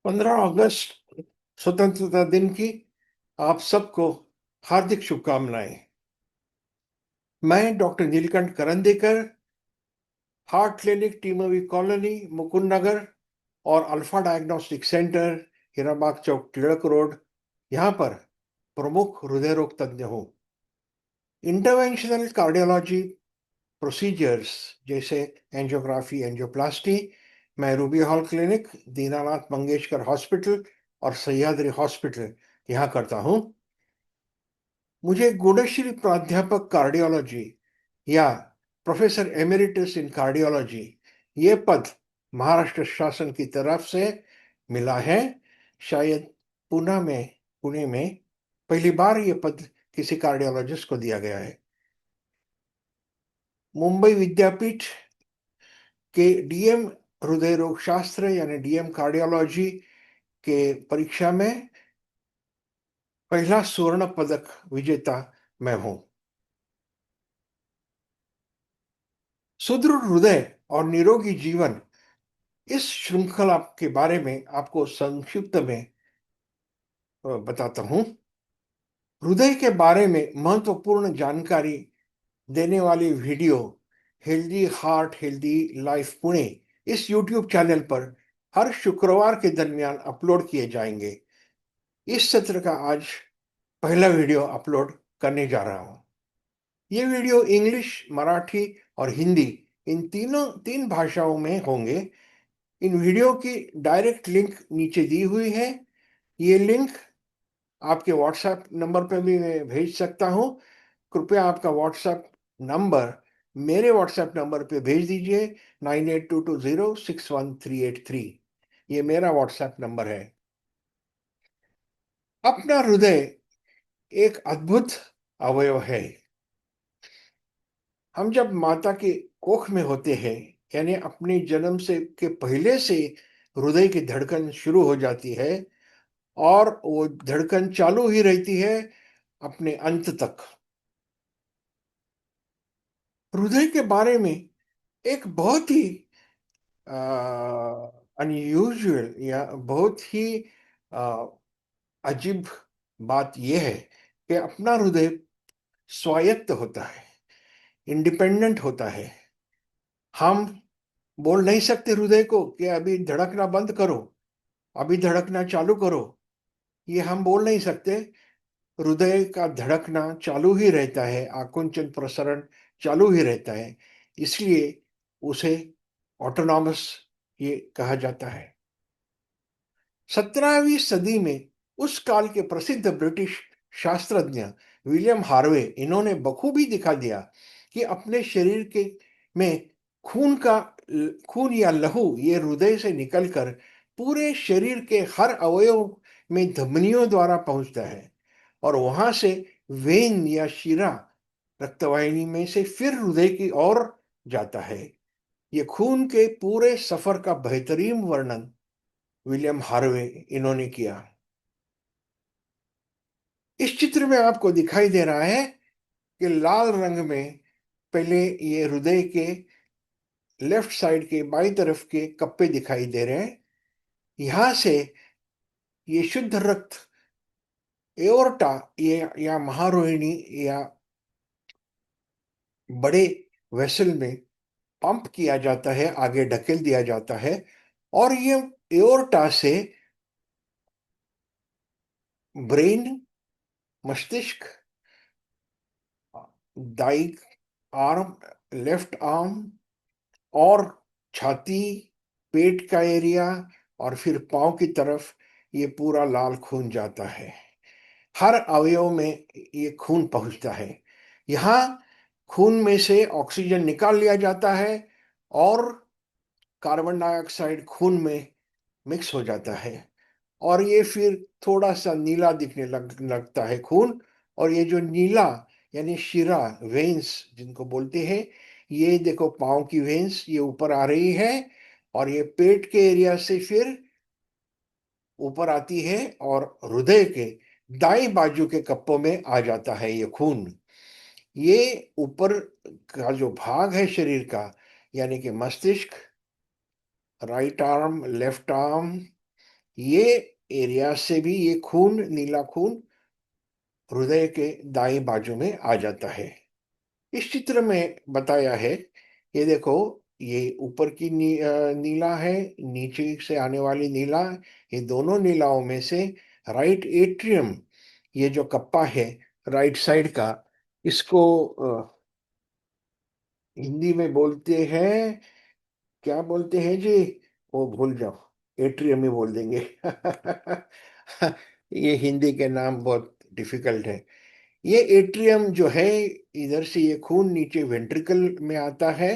15 अगस्त स्वतंत्रता दिन की आप सबको हार्दिक शुभकामनाएं। मैं doctor Neelkanth Karandekar, heart clinic, TMV colony, Mukund Nagar और alpha diagnostic centre, Hirabag Chowk, Tilak road, यहाँ पर प्रमुख हृदय रोग तज्ञ हूँ। इंटरवेंशनल कार्डियोलॉजी प्रोसीजर्स जैसे एंजियोग्राफी, एंजियोप्लास्टी मैं Ruby Hall clinic, Dinanath Mangeshkar hospital और सह्याद्री हॉस्पिटल यहाँ करता हूँ। मुझे गुणश्री प्राध्यापक कार्डियोलॉजी या प्रोफेसर एमेरिटस इन कार्डियोलॉजी ये पद महाराष्ट्र शासन की तरफ से मिला है। शायद पुणे में पहली बार ये पद किसी कार्डियोलॉजिस्ट को दिया गया है। मुंबई विद्यापीठ के डीएम हृदय रोग शास्त्र यानी डीएम कार्डियोलॉजी के परीक्षा में पहला स्वर्ण पदक विजेता मैं हूं। सुदृढ़ हृदय और निरोगी जीवन, इस श्रृंखला के बारे में आपको संक्षिप्त में बताता हूं। हृदय के बारे में महत्वपूर्ण जानकारी देने वाली video healthy heart healthy life Pune इस यूट्यूब चैनल पर हर शुक्रवार के दरमियान अपलोड किए जाएंगे। इस सत्र का आज पहला वीडियो अपलोड करने जा रहा हूं। ये वीडियो इंग्लिश, मराठी और हिंदी इन तीन भाषाओं में होंगे। इन वीडियो की डायरेक्ट लिंक नीचे दी हुई है। ये लिंक आपके व्हाट्सएप नंबर पर भी मैं भेज सकता हूं। कृपया आपका व्हाट्सएप नंबर मेरे व्हाट्सएप नंबर पे भेज दीजिए, 9822061383। ये मेरा व्हाट्सएप नंबर है। अपना हृदय एक अद्भुत अवयव है। हम जब माता के कोख में होते हैं, यानी अपने जन्म से के पहले से हृदय की धड़कन शुरू हो जाती है और वो धड़कन चालू ही रहती है अपने अंत तक। हृदय के बारे में एक बहुत ही अनयूजुअल या बहुत ही आ, अजीब बात यह है कि अपना हृदय स्वायत्त होता है, इंडिपेंडेंट होता है। हम बोल नहीं सकते हृदय को कि अभी धड़कना बंद करो, अभी धड़कना चालू करो। ये हम बोल नहीं सकते। हृदय का धड़कना चालू ही रहता है, आकुंचन प्रसरण चालू ही रहता है। इसलिए उसे ऑटोनॉमस ये कहा जाता है। 17वीं सदी में उस काल के प्रसिद्ध ब्रिटिश शास्त्रज्ञ विलियम हार्वे, इन्होंने बखूबी दिखा दिया कि अपने शरीर के में खून या लहू ये हृदय से निकलकर पूरे शरीर के हर अवयव में धमनियों द्वारा पहुंचता है और वहां से वेन या शिरा रक्तवाहिनी में से फिर हृदय की ओर जाता है। ये खून के पूरे सफर का बेहतरीन वर्णन विलियम हार्वे इन्होंने किया। इस चित्र में आपको दिखाई दे रहा है कि लाल रंग में पहले ये हृदय के लेफ्ट साइड के बाईं तरफ के कप्पे दिखाई दे रहे हैं। यहां से ये शुद्ध रक्त एओर्टा ये या महारोहिणी या बड़े वेसल में पंप किया जाता है, आगे ढकेल दिया जाता है और ये एओर्टा से ब्रेन, मस्तिष्क, दाई आर्म, लेफ्ट आर्म और छाती, पेट का एरिया और फिर पांव की तरफ ये पूरा लाल खून जाता है। हर अवयव में ये खून पहुंचता है। यहाँ खून में से ऑक्सीजन निकाल लिया जाता है और कार्बन डाइऑक्साइड खून में मिक्स हो जाता है और ये फिर थोड़ा सा नीला दिखने लगता है खून। और ये जो नीला यानी शिरा वेन्स जिनको बोलते हैं, ये देखो पाँव की वेन्स ये ऊपर आ रही है और ये पेट के एरिया से फिर ऊपर आती है और हृदय के दाएं बाजू के कप्पों में आ जाता है ये खून। ये ऊपर का जो भाग है शरीर का, यानी कि मस्तिष्क, राइट आर्म, लेफ्ट आर्म ये एरिया से भी ये खून, नीला खून हृदय के दाएं बाजू में आ जाता है। इस चित्र में बताया है, ये देखो, ये ऊपर की नीला है, नीचे से आने वाली नीला। ये दोनों नीलाओं में से राइट एट्रियम, ये जो कप्पा है राइट साइड का, इसको हिंदी में बोलते हैं, क्या बोलते हैं जी, वो भूल जाओ, एट्रियम ही बोल देंगे। ये हिंदी के नाम बहुत डिफिकल्ट है। ये एट्रियम जो है, इधर से ये खून नीचे वेंट्रिकल में आता है,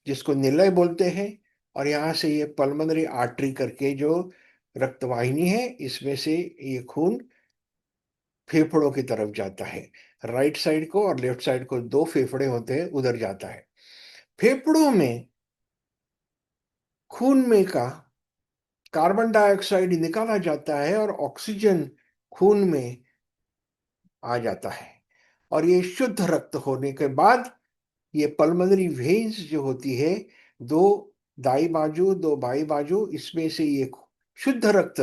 जिसको निलय बोलते हैं। और यहाँ से ये पल्मोनरी आर्टरी करके जो रक्तवाहिनी है, इसमें से ये खून फेफड़ों की तरफ जाता है। राइट साइड को और लेफ्ट साइड को दो फेफड़े होते हैं, उधर जाता है। फेफड़ों में खून में का कार्बन डाइऑक्साइड निकाला जाता है और ऑक्सीजन खून में आ जाता है। और ये शुद्ध रक्त होने के बाद ये पल्मोनरी वेन्स जो होती है, दो दाई बाजू दो बाई बाजू, इसमें से ये शुद्ध रक्त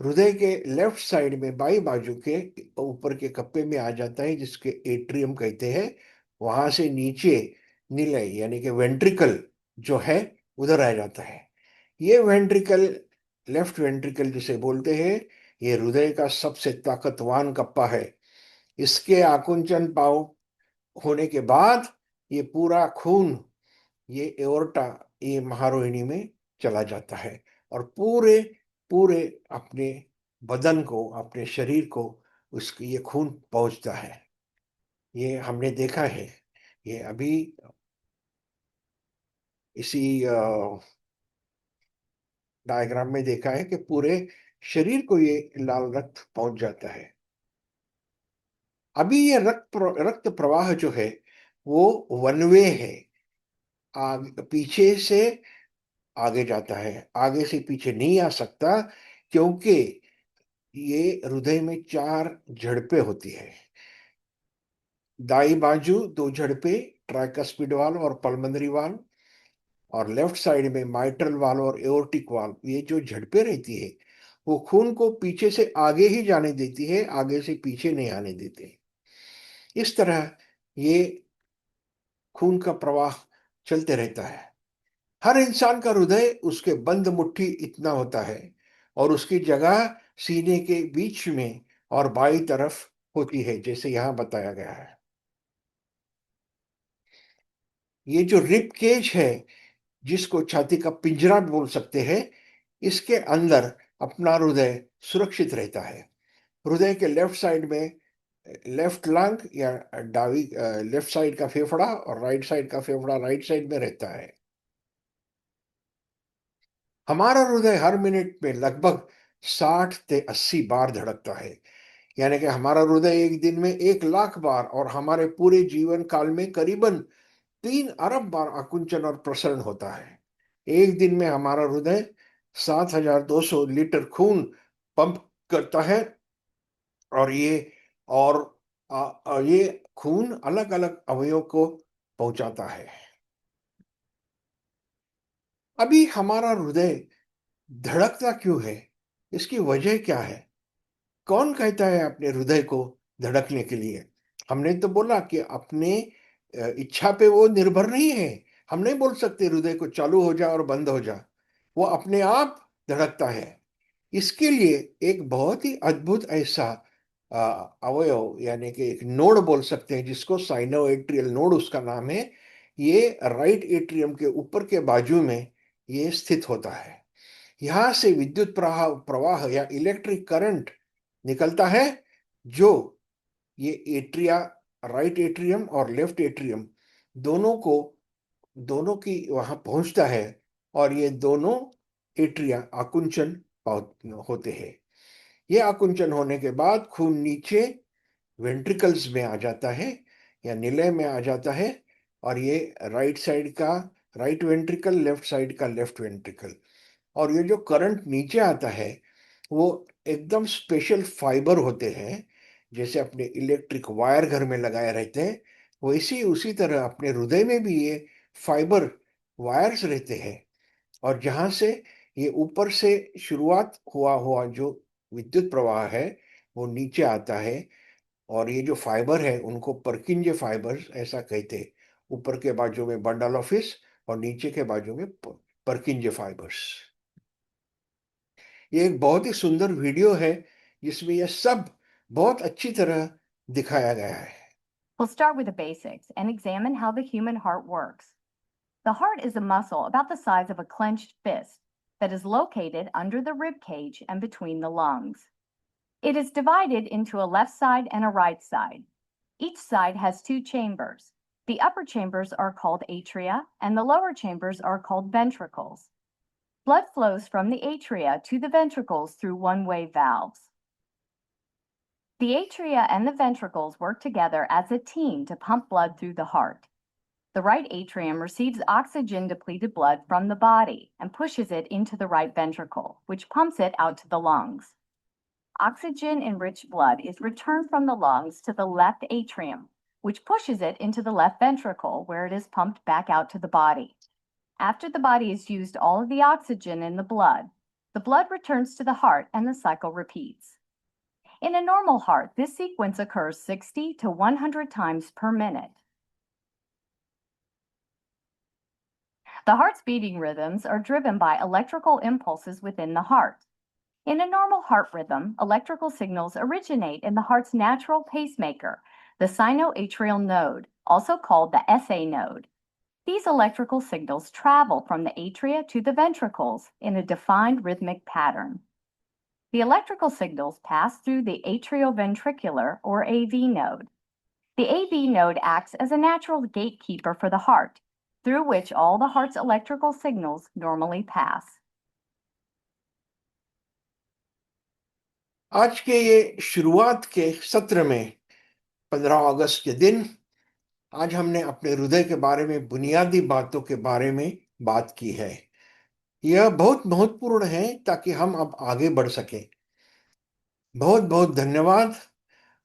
हृदय के लेफ्ट साइड में बाई बाजू के ऊपर के कप्पे में आ जाता है, जिसके एट्रियम कहते हैं। वहां से नीचे निलय यानी कि वेंट्रिकल जो है, उधर आ जाता है। ये वेंट्रिकल, लेफ्ट वेंट्रिकल जिसे बोलते हैं, ये हृदय का सबसे ताकतवान कप्पा है। इसके आकुंचन पाव होने के बाद ये पूरा खून, ये एओर्टा, ये महारोहिणी में चला जाता है और पूरे पूरे अपने बदन को, अपने शरीर को उसकी ये खून पहुंचता है। ये हमने देखा है, ये अभी इसी डायग्राम में देखा है कि पूरे शरीर को ये लाल रक्त पहुंच जाता है। अभी ये रक्त प्रवाह जो है वो वन वे है, पीछे से आगे जाता है, आगे से पीछे नहीं आ सकता, क्योंकि ये हृदय में चार झड़पें होती है। दाई बाजू दो झड़पें, ट्राइकस्पिड वाल्व और पल्मोनरी वाल्व, और लेफ्ट साइड में माइट्रल वाल्व और एओर्टिक वाल्व। ये जो झड़पें रहती है, वो खून को पीछे से आगे ही जाने देती है, आगे से पीछे नहीं आने देते। इस तरह ये खून का प्रवाह चलते रहता है। हर इंसान का हृदय उसके बंद मुट्ठी इतना होता है, और उसकी जगह सीने के बीच में और बाई तरफ होती है, जैसे यहां बताया गया है। ये जो रिब केज है, जिसको छाती का पिंजरा भी बोल सकते हैं, इसके अंदर अपना हृदय सुरक्षित रहता है। हृदय के लेफ्ट साइड में लेफ्ट लंग या डावी, लेफ्ट साइड का फेफड़ा और राइट साइड का फेफड़ा राइट साइड में रहता है। हमारा हृदय हर मिनट में लगभग 60 से 80 बार धड़कता है। यानी कि हमारा हृदय एक दिन में 1 लाख बार, और हमारे पूरे जीवन काल में करीबन 3 अरब बार आकुंचन और प्रसरण होता है। एक दिन में हमारा हृदय 7200 लीटर खून पंप करता है। और और ये खून अलग अलग अवयव को पहुंचाता है। अभी हमारा हृदय धड़कता क्यों है, इसकी वजह क्या है? कौन कहता है अपने हृदय को धड़कने के लिए? हमने तो बोला कि अपने इच्छा पे वो निर्भर नहीं है। हम नहीं बोल सकते हृदय को चालू हो जा और बंद हो जा, वो अपने आप धड़कता है। इसके लिए एक बहुत ही अद्भुत ऐसा अवयव, यानी कि एक नोड बोल सकते हैं, जिसको साइनोएट्रियल नोड उसका नाम है। ये राइट एट्रियम के ऊपर के बाजू में ये स्थित होता है। यहां से विद्युत प्रवाह प्रवाह या इलेक्ट्रिक करंट निकलता है, जो ये एट्रिया, राइट एट्रियम और लेफ्ट एट्रियम, दोनों को, दोनों की वहां पहुंचता है। और ये दोनों एट्रिया आकुंचन होते हैं। ये आकुंचन होने के बाद खून नीचे वेंट्रिकल्स में आ जाता है या निलय में आ जाता है। और ये राइट साइड का राइट वेंट्रिकल, लेफ्ट साइड का लेफ्ट वेंट्रिकल। और ये जो करंट नीचे आता है, वो एकदम स्पेशल फाइबर होते हैं। जैसे अपने इलेक्ट्रिक वायर घर में लगाए रहते हैं, वैसे ही उसी तरह अपने हृदय में भी ये फाइबर वायर्स रहते हैं। और जहाँ से ये ऊपर से शुरुआत हुआ हुआ जो विद्युत प्रवाह है वो नीचे आता है, और ये जो फाइबर है उनको परकिंजे फाइबर्स ऐसा कहते हैं। ऊपर के बाजू में बंडल ऑफ फिश और नीचे के बाजू में परकिंजे फाइबर्स। ये एक बहुत ही सुंदर वीडियो है जिसमें यह सब बहुत अच्छी तरह दिखाया गया है। We'll start with the basics and examine how the human heart works. The heart is a muscle about the size of a clenched fist that is located under the rib cage and between the lungs. It is divided into a left side and a right side. Each side has two chambers. The upper chambers are called atria, and the lower chambers are called ventricles. Blood flows from the atria to the ventricles through one-way valves. The atria and the ventricles work together as a team to pump blood through the heart. The right atrium receives oxygen-depleted blood from the body and pushes it into the right ventricle, which pumps it out to the lungs. Oxygen-enriched blood is returned from the lungs to the left atrium, which pushes it into the left ventricle, where it is pumped back out to the body. After the body has used all of the oxygen in the blood returns to the heart and the cycle repeats. In a normal heart, this sequence occurs 60 to 100 times per minute. The heart's beating rhythms are driven by electrical impulses within the heart. In a normal heart rhythm, electrical signals originate in the heart's natural pacemaker, the sinoatrial node, also called the SA node. These electrical signals travel from the atria to the ventricles in a defined rhythmic pattern. The electrical signals pass through the atrioventricular or AV node. The AV node acts as a natural gatekeeper for the heart, through which all the heart's electrical signals normally pass. आज के ये शुरुआत के सत्र में 15 अगस्त के दिन आज हमने अपने हृदय के बारे में बुनियादी बातों के बारे में बात की है। यह बहुत महत्वपूर्ण है ताकि हम अब आगे बढ़ सकें। बहुत बहुत धन्यवाद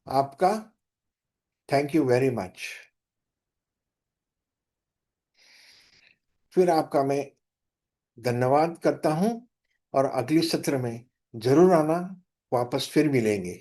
आपका। Thank you very much. फिर आपका मैं धन्यवाद करता हूं और अगली सत्र में जरूर आना, वापस फिर मिलेंगे।